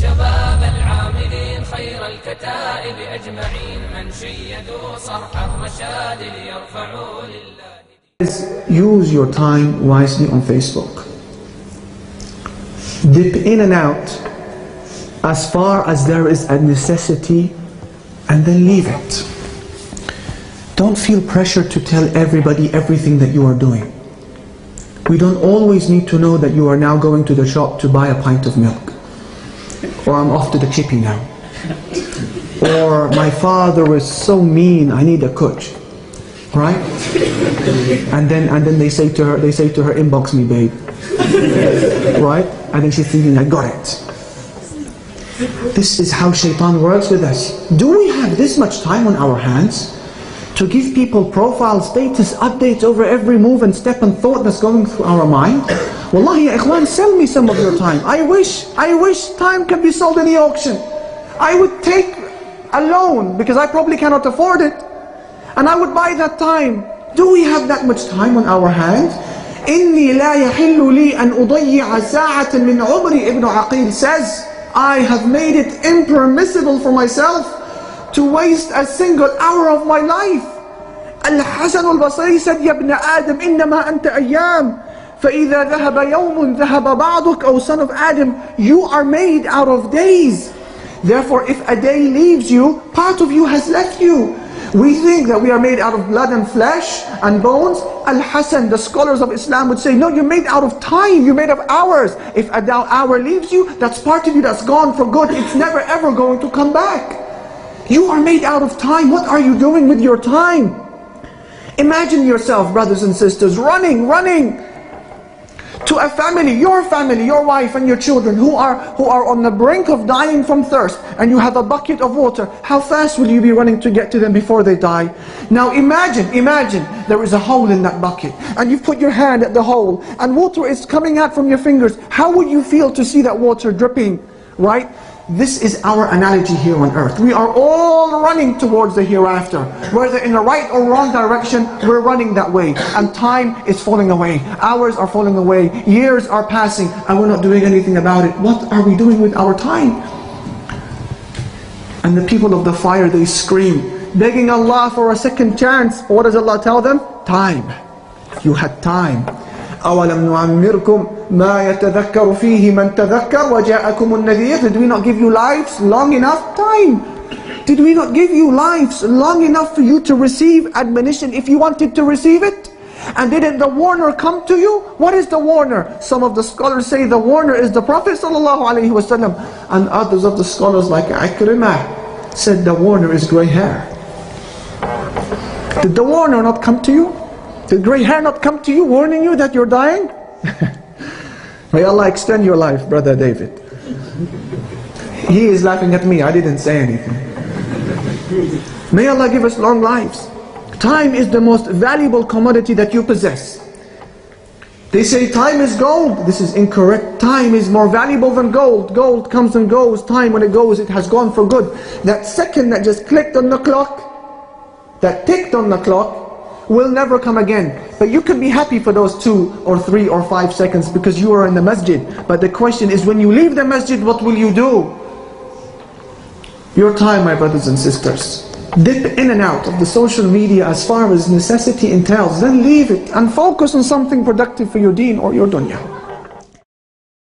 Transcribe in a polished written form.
شباب العاملين خير الكتائب أجمعين من شيدوا صرح الرشاد ليرفعوا لله. Use your time wisely on Facebook. Dip in and out as far as there is a necessity, and then leave it. Don't feel pressure to tell everybody everything that you are doing. We don't always need to know that you are now going to the shop to buy a pint of milk, or I'm off to the chippy now, or my father was so mean, I need a coach. Right? And then they say to her, inbox me, babe. Right? And then she's thinking, I got it. This is how shaitan works with us. Do we have this much time on our hands to give people profile status updates over every move and step and thought that's going through our mind? Wallahi, ya ikhwan, sell me some of your time. I wish time can be sold in the auction. I would take a loan because I probably cannot afford it, and I would buy that time. Do we have that much time on our hands? إِنِّي لَا يَحِلُّ لِي أَنْ أُضَيِّعَ سَاعَةً مِنْ عُمْرِي. Ibn Aqil says, I have made it impermissible for myself to waste a single hour of my life. Al-Hasan al-Basri said, يَا ابْنَ آدَمْ إِنَّمَا أَنْتَ أَيَّامٍ فَإِذَا ذَهَبَ يَوْمٌ ذَهَبَ بَعْضُكَ. O son of Adam, you are made out of days. Therefore, if a day leaves you, part of you has left you. We think that we are made out of blood and flesh and bones. Al-Hasan, the scholars of Islam would say, no, you're made out of time, you're made of hours. If an hour leaves you, that's part of you that's gone for good. It's never ever going to come back. You are made out of time. What are you doing with your time? Imagine yourself, brothers and sisters, running to a family, your wife and your children who are on the brink of dying from thirst, and you have a bucket of water. How fast will you be running to get to them before they die? Now imagine there is a hole in that bucket, and you've put your hand at the hole, and water is coming out from your fingers. How would you feel to see that water dripping, right? This is our analogy here on earth. We are all running towards the hereafter. Whether in the right or wrong direction, we're running that way. And time is falling away. Hours are falling away. Years are passing, and we're not doing anything about it. What are we doing with our time? And the people of the fire, they scream, begging Allah for a second chance. What does Allah tell them? Time. You had time. أَوَلَمْ نُعَمِّرْكُمْ مَا يَتَذَكَّرُ فِيهِ مَنْ تَذَكَّرْ وَجَاءَكُمُ النَّذِيرُ. Did we not give you lives long enough? Time. Did we not give you lives long enough for you to receive admonition if you wanted to receive it? And didn't the warner come to you? What is the warner? Some of the scholars say the warner is the Prophet ﷺ, and others of the scholars like Ikrimah said the warner is grey hair. Did the warner not come to you? Did grey hair not come to you warning you that you're dying? May Allah extend your life, Brother David. He is laughing at me, I didn't say anything. May Allah give us long lives. Time is the most valuable commodity that you possess. They say time is gold. This is incorrect. Time is more valuable than gold. Gold comes and goes. Time, when it goes, it has gone for good. That second that just clicked on the clock, that ticked on the clock, will never come again. But you can be happy for those 2 or 3 or 5 seconds because you are in the masjid. But the question is, when you leave the masjid, what will you do? Your time, my brothers and sisters. Dip in and out of the social media as far as necessity entails. Then leave it and focus on something productive for your deen or your dunya.